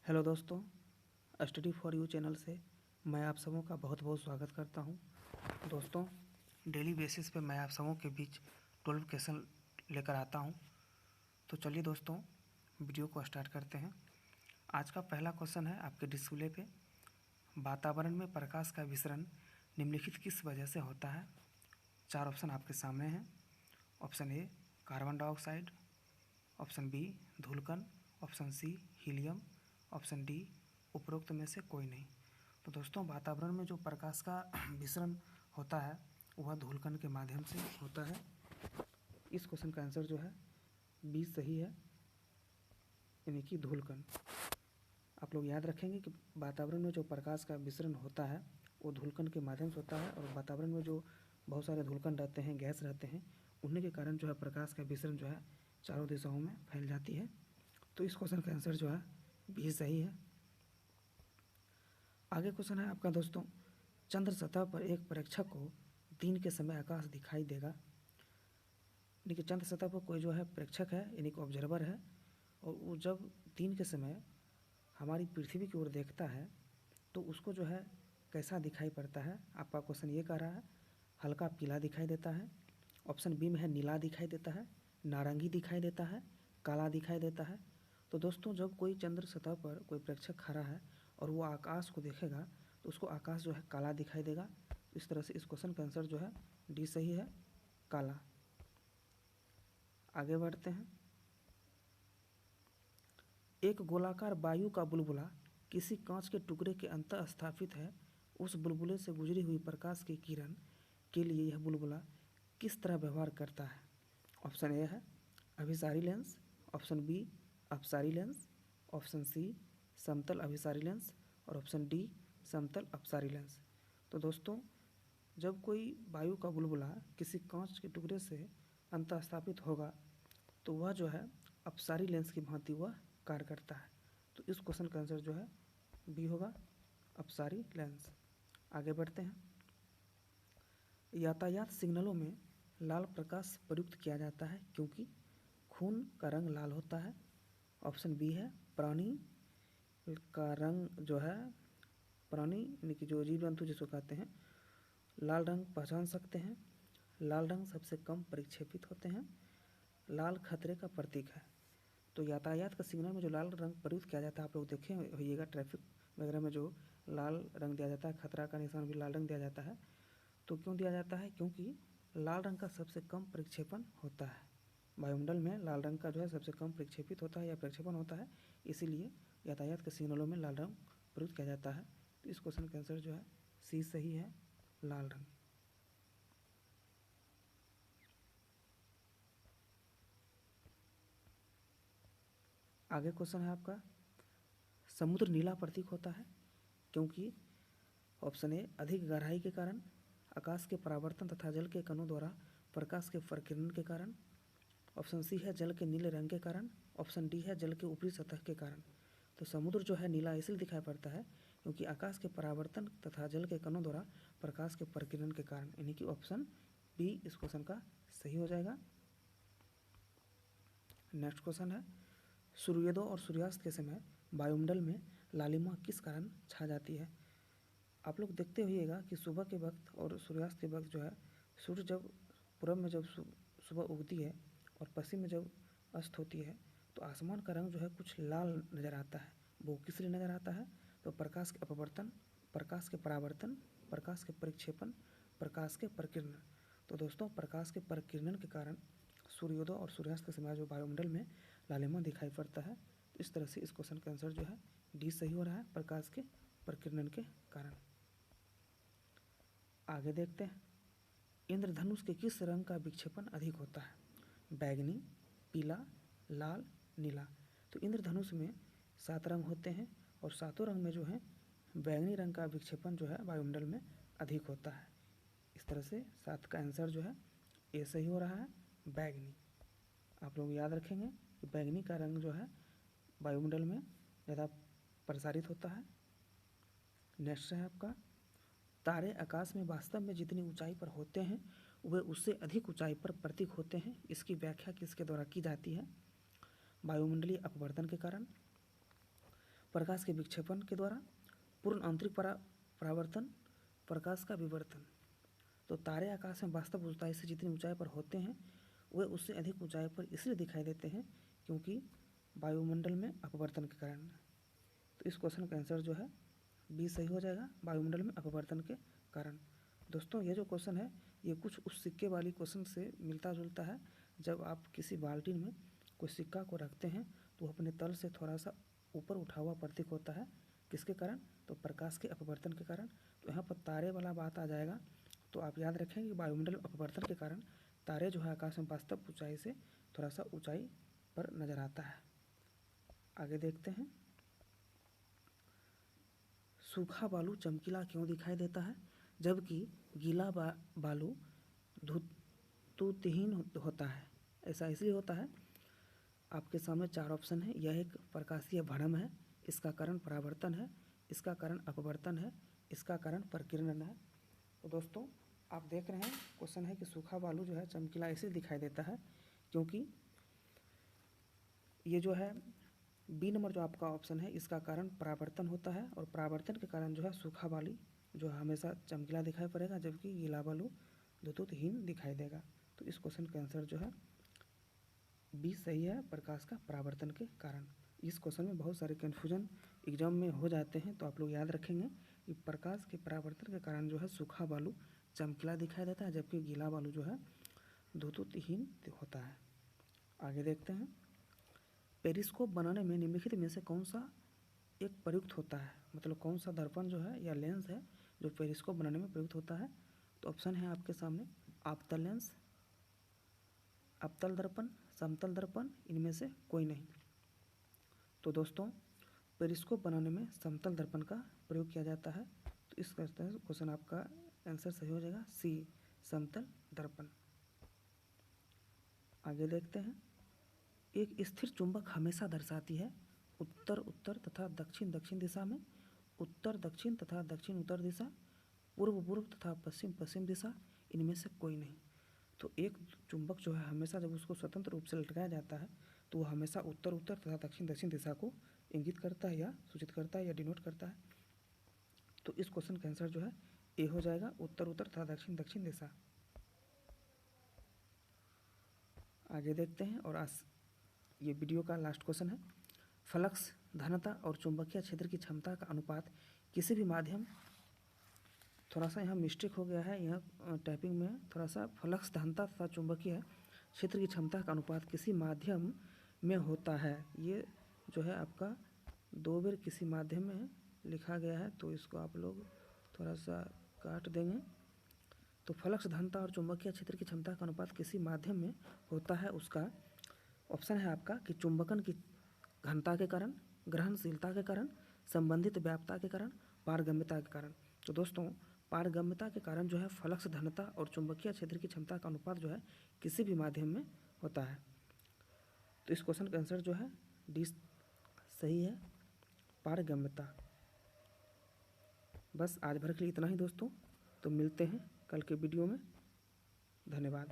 Hello दोस्तों, study for you channel से मैं आप सबों का बहुत बहुत स्वागत करता हूं। दोस्तों, डेली बेसिस पे मैं आप सबों के बीच 12 क्वेश्चन लेकर आता हूं। तो चलिए दोस्तों, वीडियो को स्टार्ट करते हैं। आज का पहला क्वेश्चन है आपके डिस्प्ले पे। वातावरण में प्रकाश का विसरण निम्नलिखित किस वजह से होता है? 4 ऑप्शन आपके सामने हैं। Option A carbon dioxide, option B धूलकण, option C helium, option D उपरोक्त में से कोई नहीं। तो दोस्तों, वातावरण में जो प्रकाश का विसरण होता है वह धूलकण के माध्यम से होता है। इस क्वेश्चन का आंसर जो है बी सही है, यानी कि धूलकण। आप लोग याद रखेंगे कि वातावरण में जो प्रकाश का विसरण होता है वो धूलकण के माध्यम से होता है, और वातावरण में जो बहुत सारे धूलकण रहते हैं, गैस रहते हैं, उन्हीं के कारण जो है प्रकाश का विसरण जो है चारों दिशाओं में फैल जाती है। तो इस क्वेश्चन का आंसर जो है बी सही है। आगे क्वेश्चन है आपका दोस्तों, चंद्र सतह पर एक प्रेक्षक को दिन के समय आकाश दिखाई देगा। यानी कि चंद्र सतह पर कोई जो है प्रेक्षक है, यानी कि ऑब्जर्वर है, और वो जब दिन के समय हमारी पृथ्वी की ओर देखता है तो उसको जो है कैसा दिखाई पड़ता है? आपका क्वेश्चन ये कह रहा है हल्का पीला दिखाई देता है, ऑप्शन बी में है नीला दिखाई देता है, नारंगी दिखाई देता है, काला दिखाई देता है। तो दोस्तों, जब कोई चंद्र सतह पर कोई प्रेक्षक खड़ा है और वो आकाश को देखेगा तो उसको आकाश जो है काला दिखाई देगा। तो इस तरह से इस क्वेश्चन का आंसर जो है डी सही है, काला। आगे बढ़ते हैं। एक गोलाकार वायु का बुलबुला किसी कांच के टुकड़े के अंतः स्थापित है। उस बुलबुले से गुजरी हुई प्रकाश की किरण के लिए यह बुलबुला किस तरह व्यवहार करता है? ऑप्शन ए है अभिसारी लेंस, ऑप्शन बी अपसारी लेंस, ऑप्शन सी समतल अभिसारी लेंस, और ऑप्शन डी समतल अपसारी लेंस। तो दोस्तों, जब कोई वायु का बुलबुला किसी कांच के टुकड़े से अंतः स्थापित होगा तो वह जो है अपसारी लेंस की भांति वह कार्य करता है। तो इस क्वेश्चन का आंसर जो है बी होगा, अपसारी लेंस। आगे बढ़ते हैं। यातायात सिग्नलों में लाल प्रकाश प्रयुक्त किया जाता है क्योंकि खून का रंग लाल होता है। ऑप्शन बी है प्राणी का रंग जो है, प्राणी यानी कि जो जीव जंतु जिसको कहते हैं, लाल रंग पहचान सकते हैं। लाल रंग सबसे कम परिक्षेपित होते हैं। लाल खतरे का प्रतीक है। तो यातायात का सिग्नल में जो लाल रंग प्रयुक्त किया जाता है, आप लोग देखे होइएगा ट्रैफिक वगैरह में जो लाल रंग दिया जाता है, खतरा का निशान भी लाल रंग दिया जाता है। तो क्यों दिया जाता है? क्योंकि लाल रंग का सबसे कम प्रक्षेपण होता है। वायुमंडल में लाल रंग का जो है सबसे कम प्रक्षेपित होता है या प्रक्षेपण होता है, इसीलिए यातायात के सिग्नलों में लाल रंग प्रयुक्त किया जाता है। तो इस क्वेश्चन का आंसर जो है सी सही है, लाल रंग। आगे क्वेश्चन है आपका, समुद्र नीला प्रतीक होता है क्योंकि ऑप्शन ए अधिक गहराई के कारण, आकाश के परावर्तन तथा जल के कणों द्वारा प्रकाश के प्रकीर्णन के कारण, ऑप्शन सी है जल के नीले रंग के कारण, ऑप्शन डी है जल के ऊपरी सतह के कारण। तो समुद्र जो है नीला इसलिए दिखाई पड़ता है क्योंकि आकाश के परावर्तन तथा जल के कणों द्वारा प्रकाश के प्रकीर्णन के कारण, यानी कि ऑप्शन बी इस क्वेश्चन का सही हो जाएगा। नेक्स्ट क्वेश्चन है, सूर्योदय और सूर्यास्त के समय वायुमंडल में लालिमा किस कारण छा जाती है? आप लोग देखते होइएगा कि सुबह के वक्त और सूर्यास्त के वक्त जो है सूर्य जब पूरब में जब सुबह उगती है और पश्चिम में जब अस्त होती है तो आसमान का रंग जो है कुछ लाल नज़र आता है। वो किस लिए नज़र आता है? तो प्रकाश के अपवर्तन, प्रकाश के परावर्तन, प्रकाश के परिक्षेपण, प्रकाश के प्रकीर्णन। तो दोस्तों, प्रकाश के प्रकीर्णन के कारण सूर्योदय और सूर्यास्त के समय जो वायुमंडल में लालिमा दिखाई पड़ता है। तो इस तरह से इस क्वेश्चन का आंसर जो है डी सही हो रहा है, प्रकाश के प्रकीर्णन के कारण। आगे देखते हैं, इंद्रधनुष के किस रंग का विक्षेपण अधिक होता है? बैगनी, पीला, लाल, नीला। तो इंद्रधनुष में 7 रंग होते हैं और सातों रंग में जो है बैगनी रंग का विक्षेपण जो है वायुमंडल में अधिक होता है। इस तरह से 7 का आंसर जो है ए सही हो रहा है, बैगनी। आप लोग याद रखेंगे कि बैगनी का रंग जो है वायुमंडल में ज़्यादा प्रसारित होता है। नेक्स्ट है आपका, तारे आकाश में वास्तव में जितनी ऊंचाई पर होते हैं वे उससे अधिक ऊंचाई पर प्रतीत होते हैं। इसकी व्याख्या किसके द्वारा की जाती है? वायुमंडलीय अपवर्तन के कारण, प्रकाश के विक्षेपण के द्वारा, पूर्ण आंतरिक परावर्तन, प्रकाश का विवर्तन। तो तारे आकाश में वास्तव ऊंचाई से जितनी ऊंचाई पर होते हैं वे उससे अधिक ऊंचाई पर इसलिए दिखाई देते हैं क्योंकि वायुमंडल में अपवर्तन के कारण। तो इस क्वेश्चन का आंसर जो है बी सही हो जाएगा, वायुमंडल में अपवर्तन के कारण। दोस्तों ये जो क्वेश्चन है ये कुछ उस सिक्के वाली क्वेश्चन से मिलता जुलता है। जब आप किसी बाल्टी में कोई सिक्का को रखते हैं तो अपने तल से थोड़ा सा ऊपर उठा हुआ प्रतीक होता है, किसके कारण? तो प्रकाश के अपवर्तन के कारण। तो यहाँ पर तारे वाला बात आ जाएगा, तो आप याद रखें कि वायुमंडल अपवर्तन के कारण तारे जो है आकाश में वास्तव ऊंचाई से थोड़ा सा ऊंचाई पर नजर आता है। आगे देखते हैं, सूखा बालू चमकीला क्यों दिखाई देता है जबकि गीला बालू धूतहीन होता है? ऐसा इसलिए होता है, आपके सामने 4 ऑप्शन है। यह एक प्रकाशीय भ्रम है, इसका कारण परावर्तन है, इसका कारण अपवर्तन है, इसका कारण प्रकीर्णन है। तो दोस्तों आप देख रहे हैं क्वेश्चन है कि सूखा बालू जो है चमकीला इसलिए दिखाई देता है क्योंकि ये जो है बी नंबर जो आपका ऑप्शन है इसका कारण परावर्तन होता है, और परावर्तन के कारण जो है सूखा बालू जो है हमेशा चमकीला दिखाई पड़ेगा जबकि गीला बालू द्युतिहीन दिखाई देगा। तो इस क्वेश्चन का आंसर जो है बी सही है, प्रकाश का परावर्तन के कारण। इस क्वेश्चन में बहुत सारे कन्फ्यूजन एग्जाम में हो जाते हैं, तो आप लोग याद रखेंगे कि प्रकाश के परावर्तन के कारण जो है सूखा बालू चमकीला दिखाई देता है जबकि गीला बालू जो है द्युतिहीन होता है। आगे देखते हैं, पेरिस्कोप बनाने में निम्नलिखित में से कौन सा एक प्रयुक्त होता है? मतलब कौन सा दर्पण जो है या लेंस है जो पेरिस्कोप बनाने में प्रयुक्त होता है? तो ऑप्शन है आपके सामने आपतल लेंस, अवतल दर्पण, समतल दर्पण, इनमें से कोई नहीं। तो दोस्तों पेरिस्कोप बनाने में समतल दर्पण का प्रयोग किया जाता है, तो इस क्वेश्चन आपका आंसर सही हो जाएगा सी, समतल दर्पण। आगे देखते हैं, एक स्थिर चुंबक हमेशा दर्शाती है उत्तर उत्तर तथा दक्षिण दक्षिण दिशा में, उत्तर दक्षिण तथा दक्षिण उत्तर दिशा, पूर्व पूर्व तथा पश्चिम पश्चिम दिशा, इनमें से कोई नहीं। तो एक चुंबक जो है हमेशा जब उसको स्वतंत्र रूप से लटकाया जाता है तो वो हमेशा उत्तर उत्तर तथा दक्षिण दक्षिण दिशा को इंगित करता है या सूचित करता है या डिनोट करता है। तो इस क्वेश्चन का आंसर जो है ए हो जाएगा, उत्तर उत्तर तथा दक्षिण दक्षिण दिशा। आगे देखते हैं, और आज ये वीडियो का लास्ट क्वेश्चन है, फ्लक्स घनता और चुंबकीय क्षेत्र की क्षमता का अनुपात किसी भी माध्यम, थोड़ा सा यहाँ मिस्टेक हो गया है, यहाँ टाइपिंग में थोड़ा सा, फ्लक्स घनता तथा चुंबकीय क्षेत्र की क्षमता का अनुपात किसी माध्यम में होता है। ये जो है आपका 2 बार किसी माध्यम में लिखा गया है, तो इसको आप लोग थोड़ा सा काट देंगे। तो फ्लक्स घनता और चुंबकीय क्षेत्र की क्षमता का अनुपात किसी माध्यम में होता है, उसका ऑप्शन है आपका कि चुंबकन की घनता के कारण, ग्रहणशीलता के कारण, संबंधित व्याप्तता के कारण, पारगम्यता के कारण। तो दोस्तों पारगम्यता के कारण जो है फ्लक्स घनता और चुंबकीय क्षेत्र की क्षमता का अनुपात जो है किसी भी माध्यम में होता है। तो इस क्वेश्चन का आंसर जो है डी सही है, पारगम्यता। बस आज भर के लिए इतना ही दोस्तों, तो मिलते हैं कल के वीडियो में। धन्यवाद।